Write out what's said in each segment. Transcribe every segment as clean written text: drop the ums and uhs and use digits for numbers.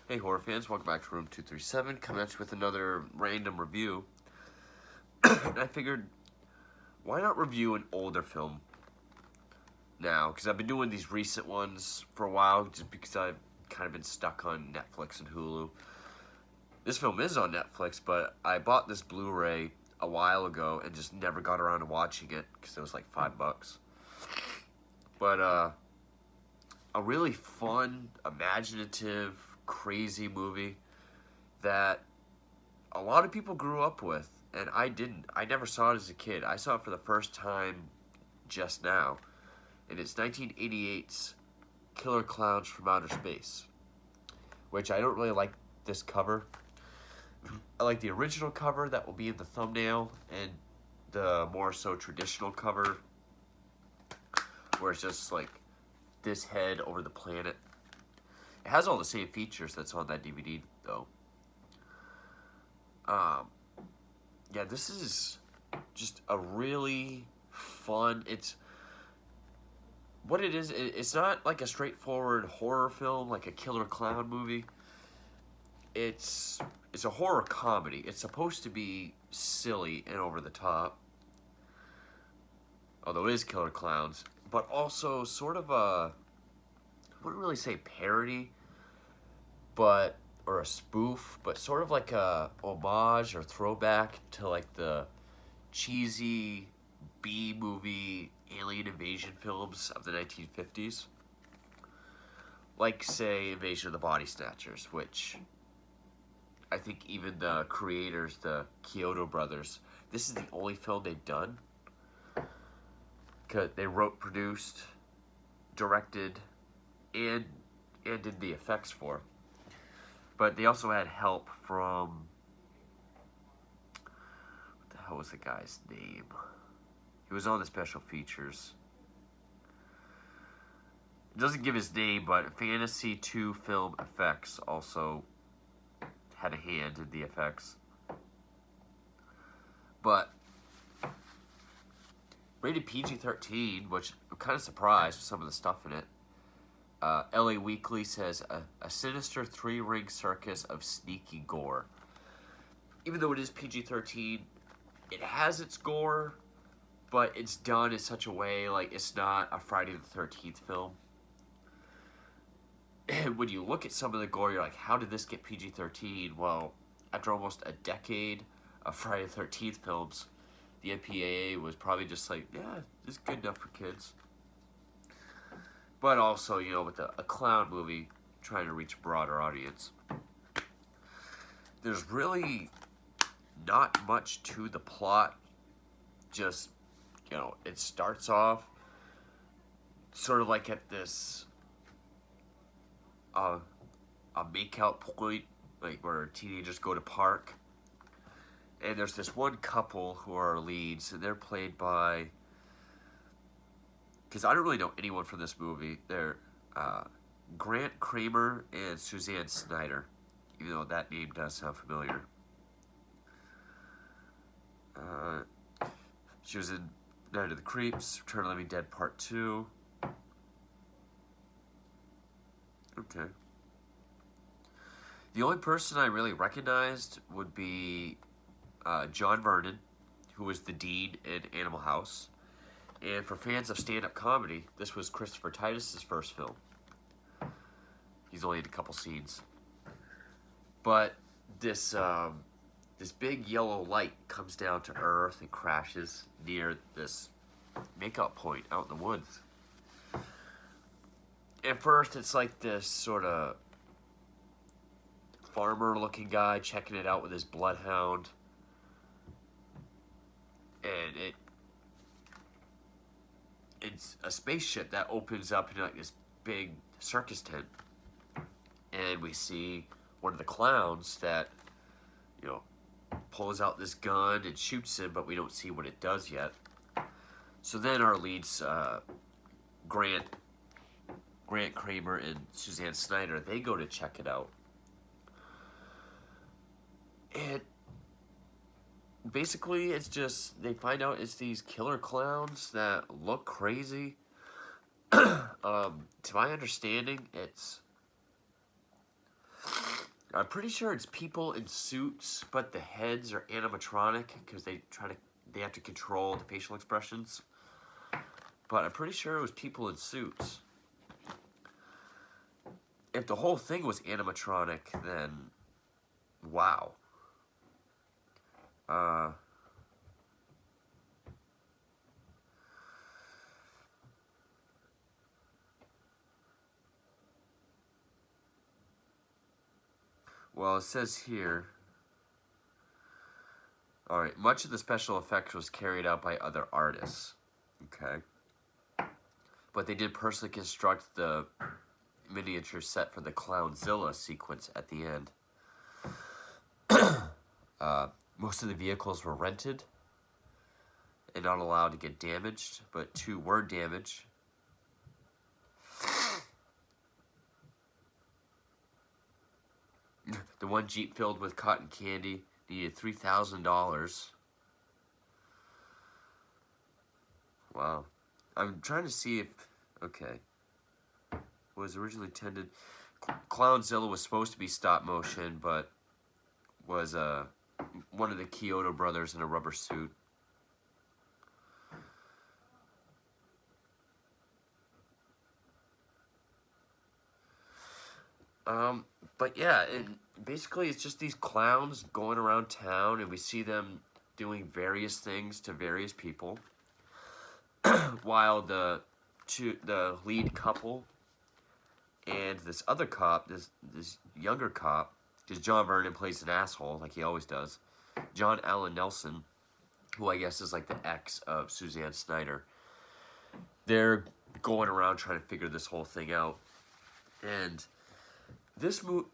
Hey horror fans, welcome back to Room 237, coming at you with another random review. And I figured, why not review an older film now? Because I've been doing these recent ones for a while, just because I've kind of been stuck on Netflix and Hulu. This film is on Netflix, but I bought this Blu-ray a while ago and just never got around to watching it, because it was like $5. But, a really fun, imaginative, crazy movie that a lot of people grew up with, and I didn't. I never saw it as a kid. I saw it for the first time just now, and it's 1988's Killer Klowns from Outer Space, which I don't really like this cover. I like the original cover that will be in the thumbnail, and the more so traditional cover, where it's just like this head over the planet. It has all the same features that's on that DVD, though. Yeah, this is just a really fun. It's what it is. It's not like a straightforward horror film, like a killer clown movie. It's a horror comedy. It's supposed to be silly and over the top, although it is killer clowns, but also sort of a, I wouldn't really say parody, but or a spoof, but sort of like a homage or throwback to like the cheesy B movie alien invasion films of the 1950s. Like, say, Invasion of the Body Snatchers, which I think even the creators, the Kyoto brothers, this is the only film they've done. Cause they wrote, produced, directed, and did the effects for. But they also had help from, what the hell was the guy's name? He was on the special features. It doesn't give his name, but Fantasy 2 Film Effects also had a hand in the effects. But rated PG-13, which I'm kind of surprised with some of the stuff in it. LA Weekly says a sinister three-ring circus of sneaky gore. Even though it is PG-13, it has its gore, but it's done in such a way like it's not a Friday the 13th film. And when you look at some of the gore, you're like, how did this get PG-13? Well, after almost a decade of Friday the 13th films, the MPAA was probably just like, yeah, it's good enough for kids. But also, you know, with a clown movie trying to reach a broader audience, there's really not much to the plot. Just, you know, it starts off sort of like at this a make-out point, like where teenagers go to park, and there's this one couple who are leads, and they're played by, because I don't really know anyone from this movie. They're Grant Kramer and Suzanne Snyder, even though that name does sound familiar. She was in Night of the Creeps, Return of the Living Dead Part 2. Okay. The only person I really recognized would be John Vernon, who was the dean in Animal House. And for fans of stand-up comedy, this was Christopher Titus's first film. He's only in a couple scenes. But this this big yellow light comes down to Earth and crashes near this make-out point out in the woods. At first, it's like this sort of farmer-looking guy checking it out with his bloodhound. And it's a spaceship that opens up into like this big circus tent. And we see one of the clowns that, you know, pulls out this gun and shoots him, but we don't see what it does yet. So then our leads, Grant Kramer and Suzanne Snyder, they go to check it out. And basically, it's just, they find out it's these killer clowns that look crazy. To my understanding, it's I'm pretty sure it's people in suits, but the heads are animatronic because they have to control the facial expressions. But I'm pretty sure it was people in suits. If the whole thing was animatronic, then wow. Well, it says here, alright, much of the special effects was carried out by other artists. Okay. But they did personally construct the miniature set for the Clownzilla sequence at the end. Most of the vehicles were rented and not allowed to get damaged, but 2 were damaged. The one Jeep filled with cotton candy needed $3,000. Wow. I'm trying to see if... Okay. Was originally intended... Clownzilla was supposed to be stop motion, but was one of the Kyoto brothers in a rubber suit. But yeah, basically it's just these clowns going around town, and we see them doing various things to various people, while the lead couple and this other cop, this younger cop, because John Vernon plays an asshole like he always does, John Allen Nelson, who I guess is like the ex of Suzanne Snyder. They're going around trying to figure this whole thing out, and this movie,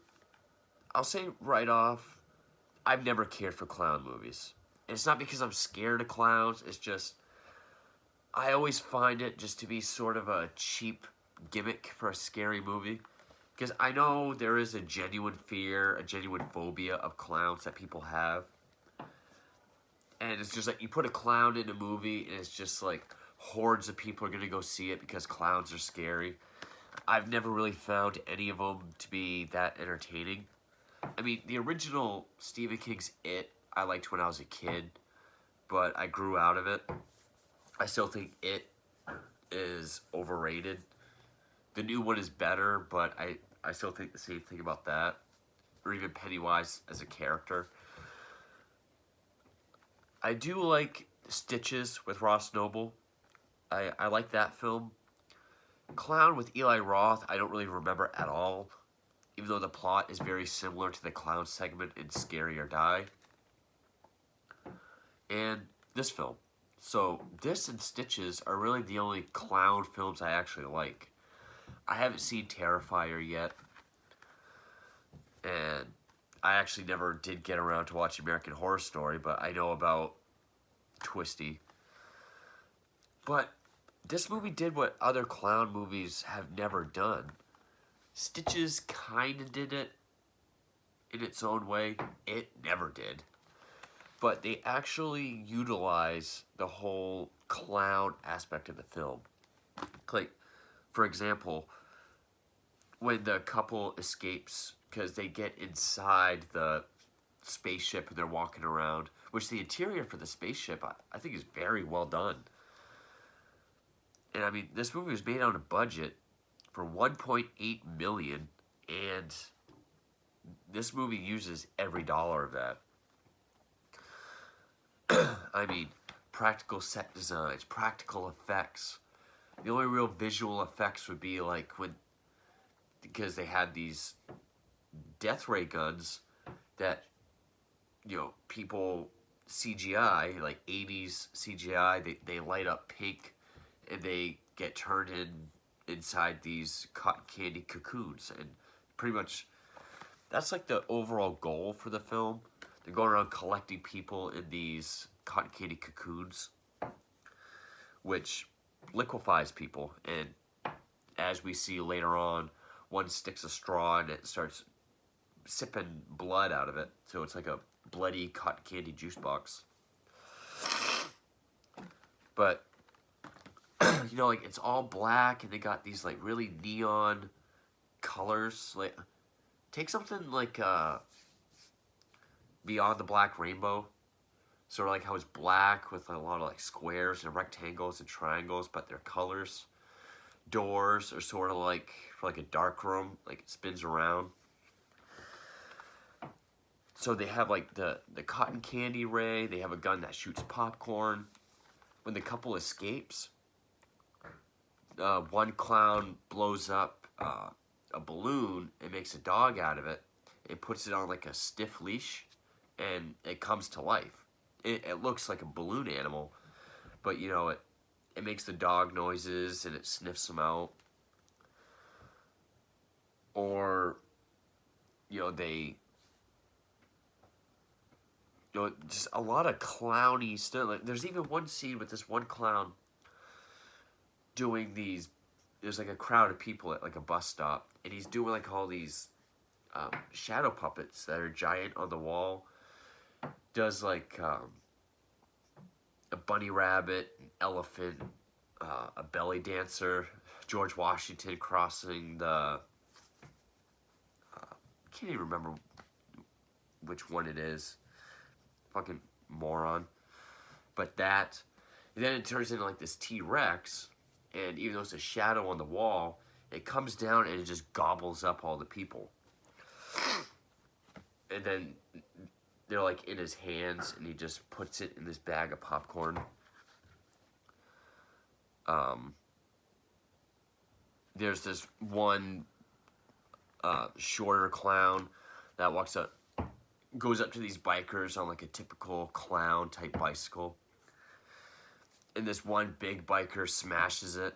I'll say right off, I've never cared for clown movies. And it's not because I'm scared of clowns, it's just, I always find it just to be sort of a cheap gimmick for a scary movie. Because I know there is a genuine fear, a genuine phobia of clowns that people have. And it's just like, you put a clown in a movie, and it's just like, hordes of people are going to go see it because clowns are scary. I've never really found any of them to be that entertaining. I mean, the original Stephen King's It, I liked when I was a kid, but I grew out of it. I still think It is overrated. The new one is better, but I still think the same thing about that. Or even Pennywise as a character. I do like Stitches with Ross Noble. I like that film. Clown with Eli Roth, I don't really remember at all, even though the plot is very similar to the clown segment in Scary or Die. And this film. So, this and Stitches are really the only clown films I actually like. I haven't seen Terrifier yet, and I actually never did get around to watch American Horror Story, but I know about Twisty. But this movie did what other clown movies have never done. Stitches kind of did it in its own way. It never did. But they actually utilize the whole clown aspect of the film. Like, for example, when the couple escapes because they get inside the spaceship and they're walking around, which the interior for the spaceship I think is very well done. And I mean, this movie was made on a budget for $1.8 million, and this movie uses every dollar of that. I mean, practical set designs, practical effects. The only real visual effects would be like because they had these death ray guns that, people CGI, like 80s CGI, they light up pink and they get turned inside these cotton candy cocoons. And pretty much, that's like the overall goal for the film. They're going around collecting people in these cotton candy cocoons, which liquefies people. And as we see later on, one sticks a straw and it starts sipping blood out of it. So it's like a bloody cotton candy juice box. But, like, it's all black and they got these, like, really neon colors. Like, take something like Beyond the Black Rainbow. Sort of like how it's black with a lot of like squares and rectangles and triangles, but they're colors. Doors are sort of like for like a dark room, like it spins around. So they have like the cotton candy ray. They have a gun that shoots popcorn. When the couple escapes, one clown blows up a balloon and makes a dog out of it. It puts it on like a stiff leash, and it comes to life. It looks like a balloon animal, but you know, it makes the dog noises and it sniffs them out. Or, you know, just a lot of clowny stuff. Like, there's even one scene with this one clown doing these. There's like a crowd of people at like a bus stop, and he's doing like all these shadow puppets that are giant on the wall. Does like a bunny rabbit, an elephant, a belly dancer, George Washington crossing the. Can't even remember which one it is. Fucking moron. But that, and then it turns into like this T-Rex, and even though it's a shadow on the wall, it comes down and it just gobbles up all the people. And then they're like in his hands, and he just puts it in this bag of popcorn. There's this one shorter clown that goes up to these bikers on like a typical clown type bicycle. And this one big biker smashes it.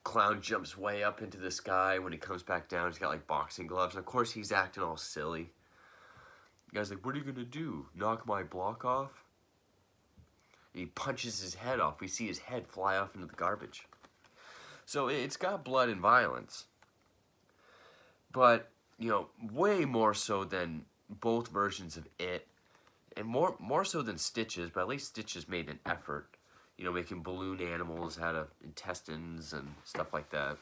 Clown jumps way up into the sky. When he comes back down, he's got like boxing gloves. And of course, he's acting all silly. The guy's like, "What are you gonna do? Knock my block off?" And he punches his head off. We see his head fly off into the garbage. So it's got blood and violence. But, you know, way more so than both versions of it. And more so than Stitches, but at least Stitches made an effort. You know, making balloon animals out of intestines and stuff like that.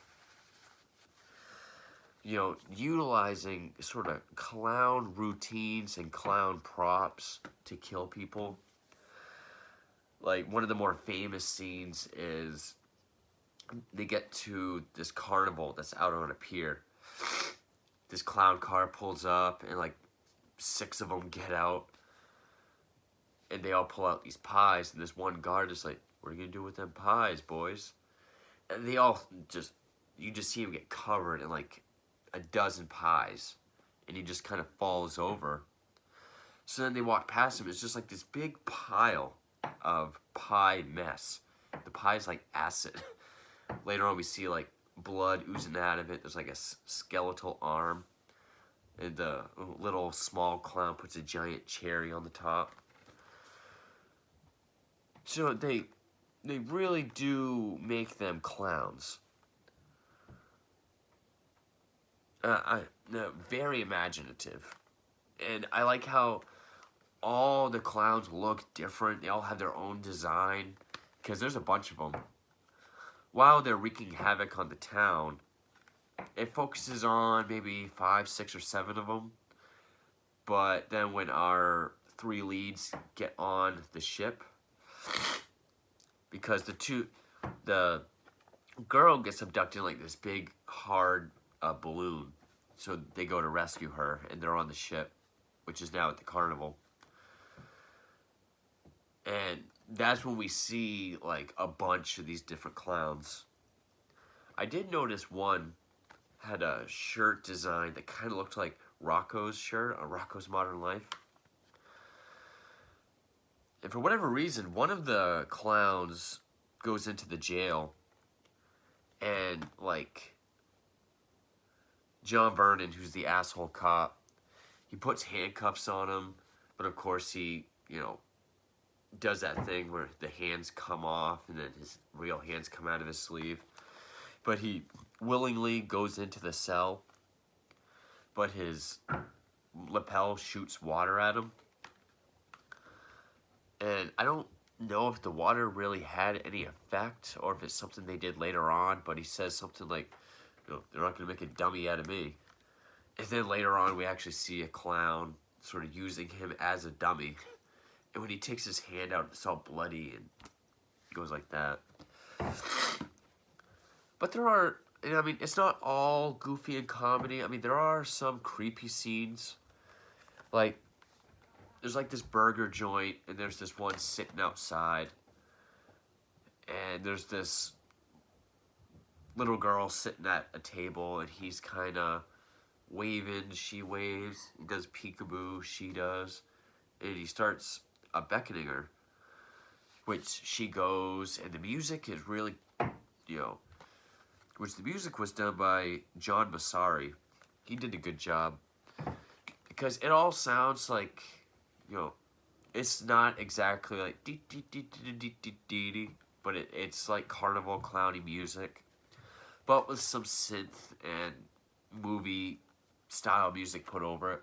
You know, utilizing sort of clown routines and clown props to kill people. Like, one of the more famous scenes is they get to this carnival that's out on a pier. This clown car pulls up, and like 6 of them get out. And they all pull out these pies, and this one guard is like, "What are you gonna do with them pies, boys?" And they all you just see him get covered in like a dozen pies, and he just kind of falls over. So then they walk past him. It's just like this big pile of pie mess. The pie's like acid. Later on, we see like blood oozing out of it. There's like a skeletal arm, and the little small clown puts a giant cherry on the top. So they really do make them clowns. Very imaginative. And I like how all the clowns look different. They all have their own design, because there's a bunch of them. While they're wreaking havoc on the town, it focuses on maybe 5, 6, or 7 of them. But then when our 3 leads get on the ship, because the girl gets abducted in like this big hard balloon, so they go to rescue her, and they're on the ship, which is now at the carnival. And that's when we see like a bunch of these different clowns. I did notice one had a shirt design that kind of looked like Rocco's shirt on Rocco's Modern Life. And for whatever reason, one of the clowns goes into the jail, and like John Vernon, who's the asshole cop, he puts handcuffs on him, but of course he, you know, does that thing where the hands come off and then his real hands come out of his sleeve. But he willingly goes into the cell, but his lapel shoots water at him. And I don't know if the water really had any effect or if it's something they did later on, but he says something like, you know, "They're not going to make a dummy out of me." And then later on, we actually see a clown sort of using him as a dummy. And when he takes his hand out, it's all bloody and goes like that. But there are, I mean, it's not all goofy and comedy. I mean, there are some creepy scenes. Like, there's like this burger joint, and there's this one sitting outside. And there's this little girl sitting at a table, and he's kind of waving, she waves, he does peekaboo, she does, and he starts beckoning her, which she goes, and the music is really, which the music was done by John Massari. He did a good job, because it all sounds like, it's not exactly like dee dee dee dee dee dee dee dee, but it's like carnival clowny music, but with some synth and movie style music put over it.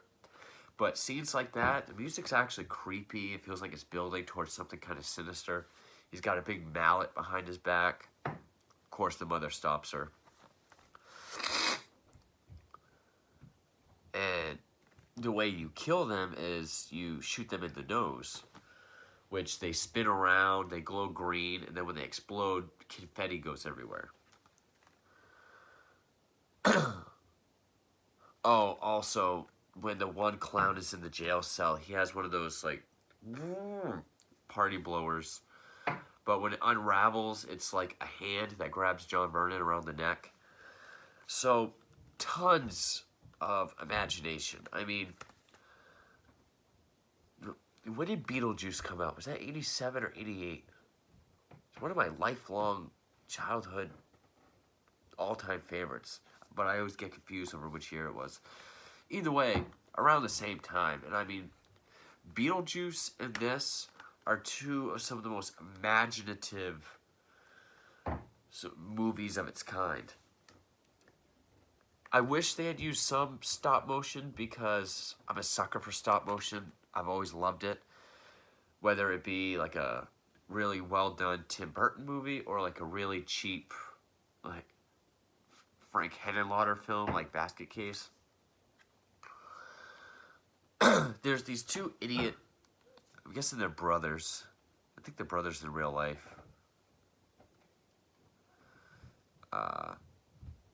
But scenes like that, the music's actually creepy. It feels like it's building towards something kind of sinister. He's got a big mallet behind his back. Of course, the mother stops her. And the way you kill them is you shoot them in the nose, which they spin around, they glow green, and then when they explode, confetti goes everywhere. Oh, also, when the one clown is in the jail cell, he has one of those, like, party blowers. But when it unravels, it's like a hand that grabs John Vernon around the neck. So, tons of imagination. I mean, when did Beetlejuice come out? Was that 87 or 88? It's one of my lifelong childhood all-time favorites. But I always get confused over which year it was. Either way, around the same time. And I mean, Beetlejuice and this are two of some of the most imaginative movies of its kind. I wish they had used some stop motion because I'm a sucker for stop motion. I've always loved it. Whether it be like a really well done Tim Burton movie or like a really cheap, like, Frank Henenlotter film like Basket Case. There's these two idiot, I'm guessing they're brothers. I think they're brothers in real life.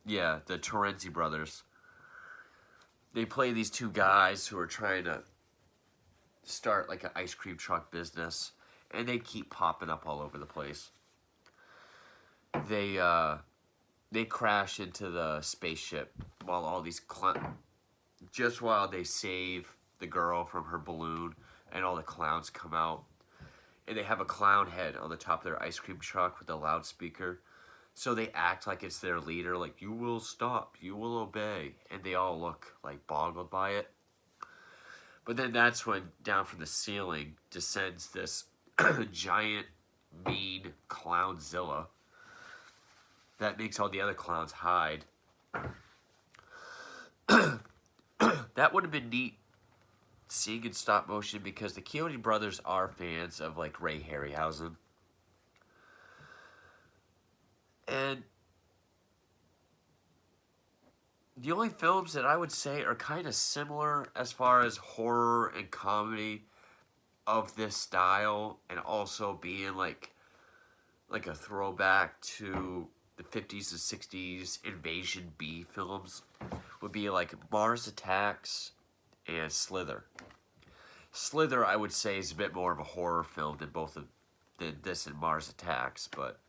Yeah, the Terenzi brothers. They play these two guys who are trying to start like an ice cream truck business, and they keep popping up all over the place. They crash into the spaceship while all these just while they save the girl from her balloon, and all the clowns come out, and they have a clown head on the top of their ice cream truck with a loudspeaker, so they act like it's their leader, like, you will stop, you will obey, and they all look like boggled by it. But then that's when down from the ceiling descends this giant, mean Clownzilla that makes all the other clowns hide. That would have been neat seeing in stop motion because the Coyote brothers are fans of like Ray Harryhausen. And the only films that I would say are kind of similar as far as horror and comedy of this style, and also being like a throwback to the 50s and 60s Invasion B films, would be like Mars Attacks and Slither. Slither, I would say, is a bit more of a horror film than this and Mars Attacks, but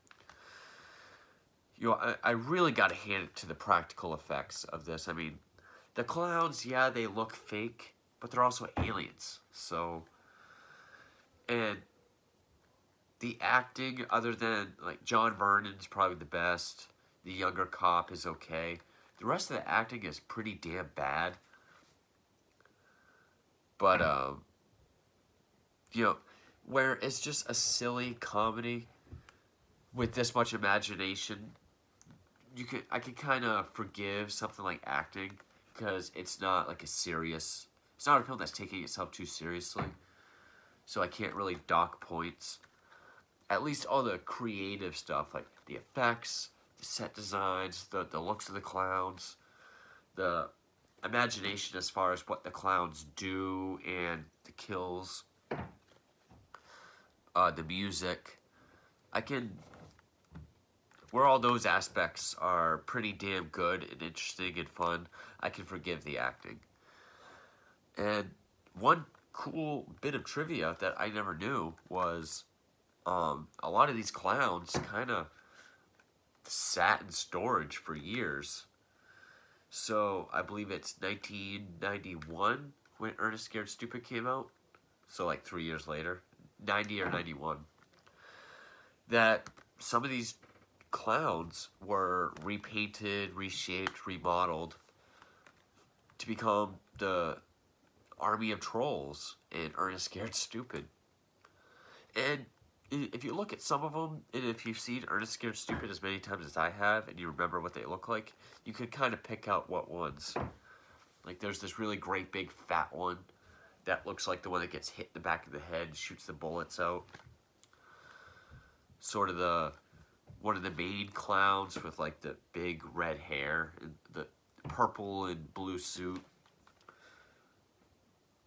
I really got to hand it to the practical effects of this. I mean, the clowns, yeah, they look fake, but they're also aliens. So, and the acting, other than like John Vernon's probably the best. The younger cop is okay. The rest of the acting is pretty damn bad. But where it's just a silly comedy with this much imagination, I can kind of forgive something like acting because it's not like it's not a film that's taking itself too seriously. So I can't really dock points. At least all the creative stuff, like the effects, the set designs, the looks of the clowns, the imagination as far as what the clowns do and the kills, the music. I can, where all those aspects are pretty damn good and interesting and fun, I can forgive the acting. And one cool bit of trivia that I never knew was a lot of these clowns kind of sat in storage for years. So I believe it's 1991 when Ernest Scared Stupid came out. So like 3 years later, 90 or 91. That some of these clowns were repainted, reshaped, remodeled to become the army of trolls in Ernest Scared Stupid. And if you look at some of them, and if you've seen Ernest Scared Stupid as many times as I have, and you remember what they look like, you can kind of pick out what ones. Like there's this really great big fat one that looks like the one that gets hit in the back of the head and shoots the bullets out. Sort of one of the main clowns with like the big red hair and the purple and blue suit.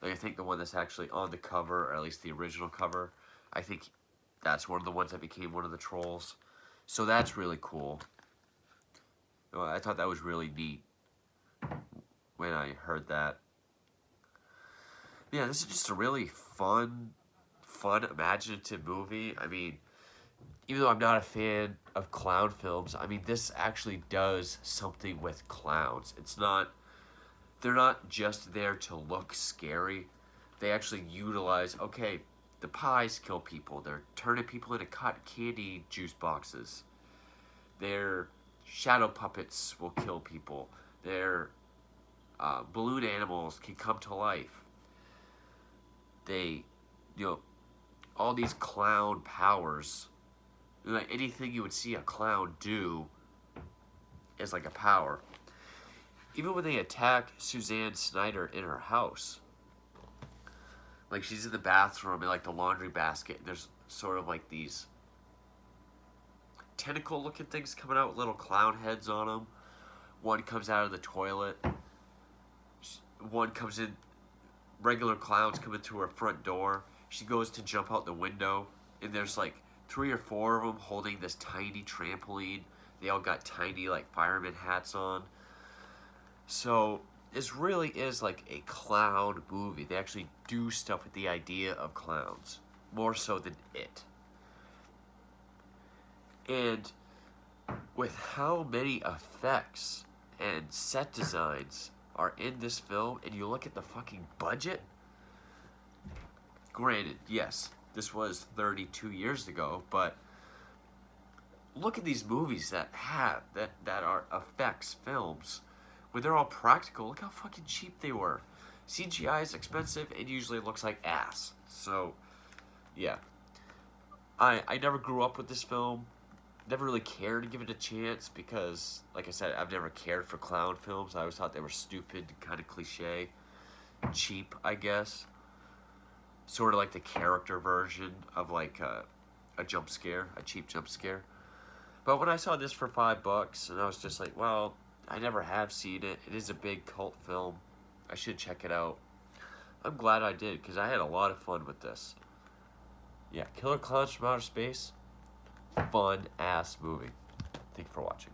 Like I think the one that's actually on the cover, or at least the original cover, I think that's one of the ones that became one of the trolls. So that's really cool. I thought that was really neat when I heard that. Yeah, this is just a really fun, imaginative movie. I mean, even though I'm not a fan of clown films, I mean, this actually does something with clowns. They're not just there to look scary. They actually utilize, okay, the pies kill people. They're turning people into cotton candy juice boxes. Their shadow puppets will kill people. Their balloon animals can come to life. They, all these clown powers, like anything you would see a clown do is like a power. Even when they attack Suzanne Snyder in her house, like she's in the bathroom in like the laundry basket, and there's sort of like these tentacle looking things coming out with little clown heads on them. One comes out of the toilet. One comes in, regular clowns come into her front door. She goes to jump out the window, and there's like 3 or 4 of them holding this tiny trampoline. They all got tiny like fireman hats on. So this really is like a clown movie. They actually do stuff with the idea of clowns, more so than it. And with how many effects and set designs are in this film, and you look at the fucking budget, granted, yes, this was 32 years ago, but look at these movies that are effects films. When they're all practical, look how fucking cheap they were. CGI is expensive, it usually looks like ass. So, yeah. I never grew up with this film. Never really cared to give it a chance because, like I said, I've never cared for clown films. I always thought they were stupid, kind of cliche, cheap, I guess. Sort of like the character version of like a jump scare, a cheap jump scare. But when I saw this for $5, and I was just like, well, I never have seen it. It is a big cult film. I should check it out. I'm glad I did because I had a lot of fun with this. Yeah, Killer Clowns from Outer Space. Fun ass movie. Thank you for watching.